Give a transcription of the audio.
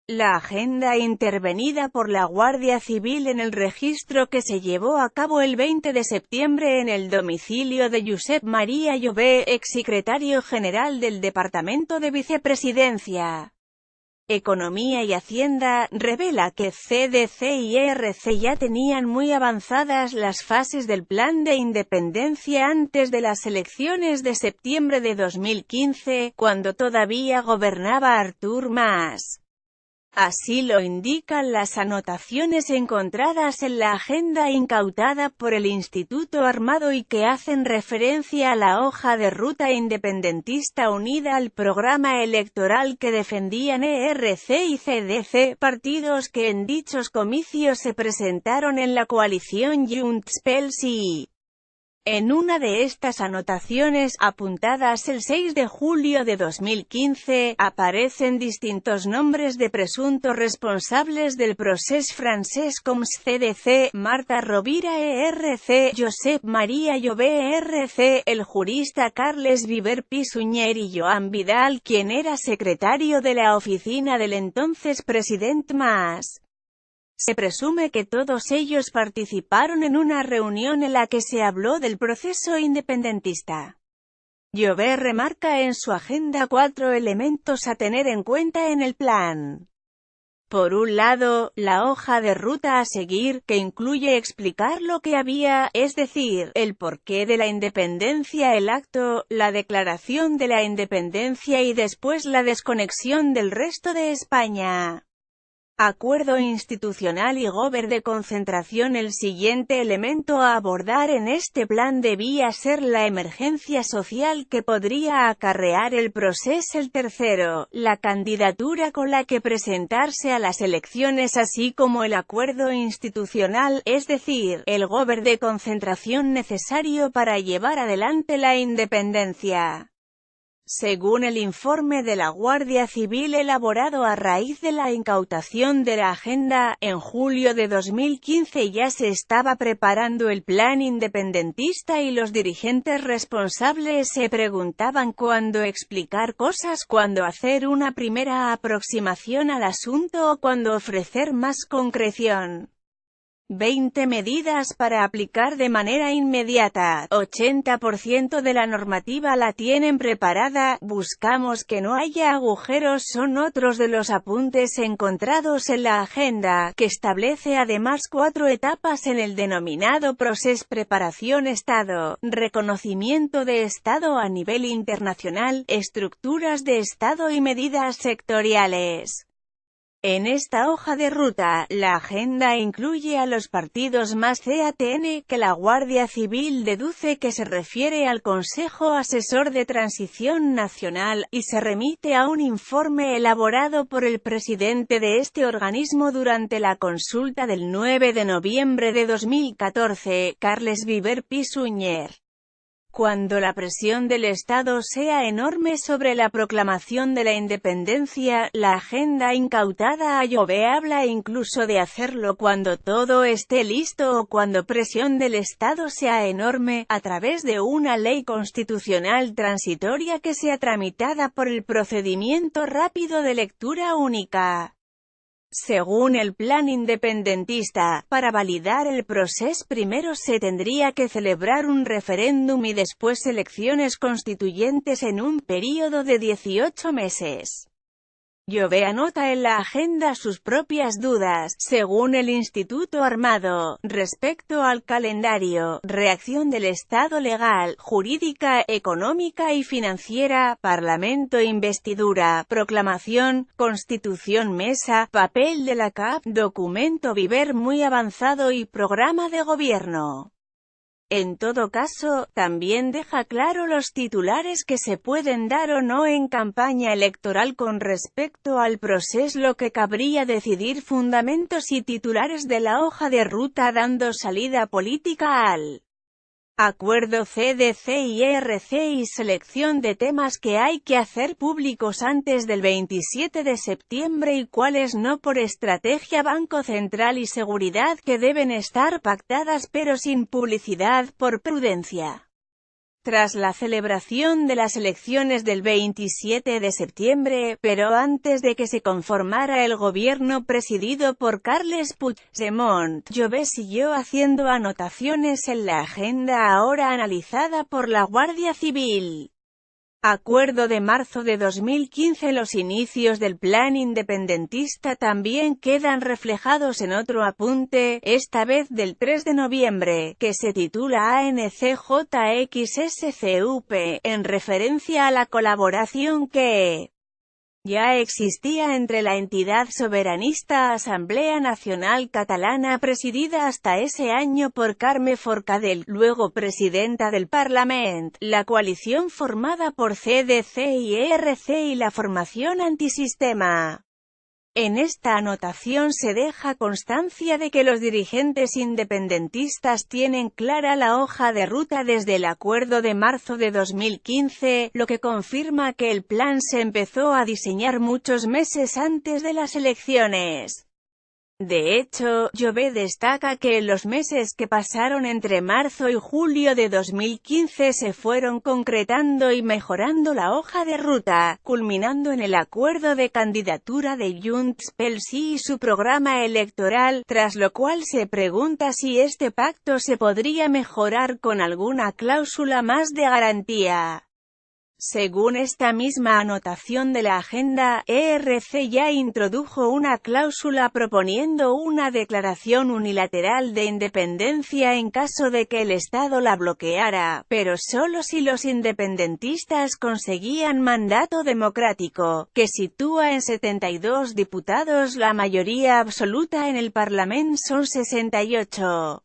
La agenda intervenida por la Guardia Civil en el registro que se llevó a cabo el 20 de septiembre en el domicilio de Josep María Jové, exsecretario general del Departamento de Vicepresidencia, Economía y Hacienda, revela que CDC y ERC ya tenían muy avanzadas las fases del plan de independencia antes de las elecciones de septiembre de 2015, cuando todavía gobernaba Artur Mas. Así lo indican las anotaciones encontradas en la agenda incautada por el Instituto Armado y que hacen referencia a la hoja de ruta independentista unida al programa electoral que defendían ERC y CDC, partidos que en dichos comicios se presentaron en la coalición Junts pel Sí. En una de estas anotaciones, apuntadas el 6 de julio de 2015, aparecen distintos nombres de presuntos responsables del procés francès com CDC, Marta Rovira ERC, Josep María Jové ERC, el jurista Carles Viver Pi Sunyer y Joan Vidal, quien era secretario de la oficina del entonces presidente Mas. Se presume que todos ellos participaron en una reunión en la que se habló del proceso independentista. Jové remarca en su agenda 4 elementos a tener en cuenta en el plan. Por un lado, la hoja de ruta a seguir, que incluye explicar lo que había, es decir, el porqué de la independencia, el acto, la declaración de la independencia y después la desconexión del resto de España. Acuerdo institucional y gober de concentración. El siguiente elemento a abordar en este plan debía ser la emergencia social que podría acarrear el proceso. El tercero, la candidatura con la que presentarse a las elecciones así como el acuerdo institucional, es decir, el gober de concentración necesario para llevar adelante la independencia. Según el informe de la Guardia Civil elaborado a raíz de la incautación de la agenda, en julio de 2015 ya se estaba preparando el plan independentista y los dirigentes responsables se preguntaban cuándo explicar cosas, cuándo hacer una primera aproximación al asunto o cuándo ofrecer más concreción. 20 medidas para aplicar de manera inmediata. 80% de la normativa la tienen preparada. Buscamos que no haya agujeros. Son otros de los apuntes encontrados en la agenda, que establece además 4 etapas en el denominado proceso: preparación Estado, reconocimiento de Estado a nivel internacional, estructuras de Estado y medidas sectoriales. En esta hoja de ruta, la agenda incluye a los partidos más CATN, que la Guardia Civil deduce que se refiere al Consejo Asesor de Transición Nacional, y se remite a un informe elaborado por el presidente de este organismo durante la consulta del 9 de noviembre de 2014, Carles Viver Pi Sunyer. Cuando la presión del Estado sea enorme sobre la proclamación de la independencia, la agenda incautada a Jové habla incluso de hacerlo cuando todo esté listo o cuando presión del Estado sea enorme, a través de una ley constitucional transitoria que sea tramitada por el procedimiento rápido de lectura única. Según el plan independentista, para validar el proceso primero se tendría que celebrar un referéndum y después elecciones constituyentes en un período de 18 meses. Jové anota en la agenda sus propias dudas, según el Instituto Armado, respecto al calendario, reacción del Estado legal, jurídica, económica y financiera, Parlamento, investidura, proclamación, Constitución, mesa, papel de la CAP, documento Viver muy avanzado y programa de gobierno. En todo caso, también deja claro los titulares que se pueden dar o no en campaña electoral con respecto al proceso, lo que cabría decidir fundamentos y titulares de la hoja de ruta dando salida política al acuerdo CDC y ERC y selección de temas que hay que hacer públicos antes del 27 de septiembre y cuáles no por estrategia Banco Central y seguridad que deben estar pactadas pero sin publicidad por prudencia. tras la celebración de las elecciones del 27 de septiembre, pero antes de que se conformara el gobierno presidido por Carles Puigdemont, Jové siguió haciendo anotaciones en la agenda ahora analizada por la Guardia Civil. Acuerdo de marzo de 2015. Los inicios del plan independentista también quedan reflejados en otro apunte, esta vez del 3 de noviembre, que se titula ANCJXSCUP, en referencia a la colaboración que ya existía entre la entidad soberanista Asamblea Nacional Catalana presidida hasta ese año por Carme Forcadell, luego presidenta del Parlament, la coalición formada por CDC y ERC y la formación antisistema. En esta anotación se deja constancia de que los dirigentes independentistas tienen clara la hoja de ruta desde el acuerdo de marzo de 2015, lo que confirma que el plan se empezó a diseñar muchos meses antes de las elecciones. De hecho, Jové destaca que en los meses que pasaron entre marzo y julio de 2015 se fueron concretando y mejorando la hoja de ruta, culminando en el acuerdo de candidatura de Junts pel Sí y su programa electoral, tras lo cual se pregunta si este pacto se podría mejorar con alguna cláusula más de garantía. Según esta misma anotación de la agenda, ERC ya introdujo una cláusula proponiendo una declaración unilateral de independencia en caso de que el Estado la bloqueara, pero solo si los independentistas conseguían mandato democrático, que sitúa en 72 diputados. La mayoría absoluta en el Parlament son 68.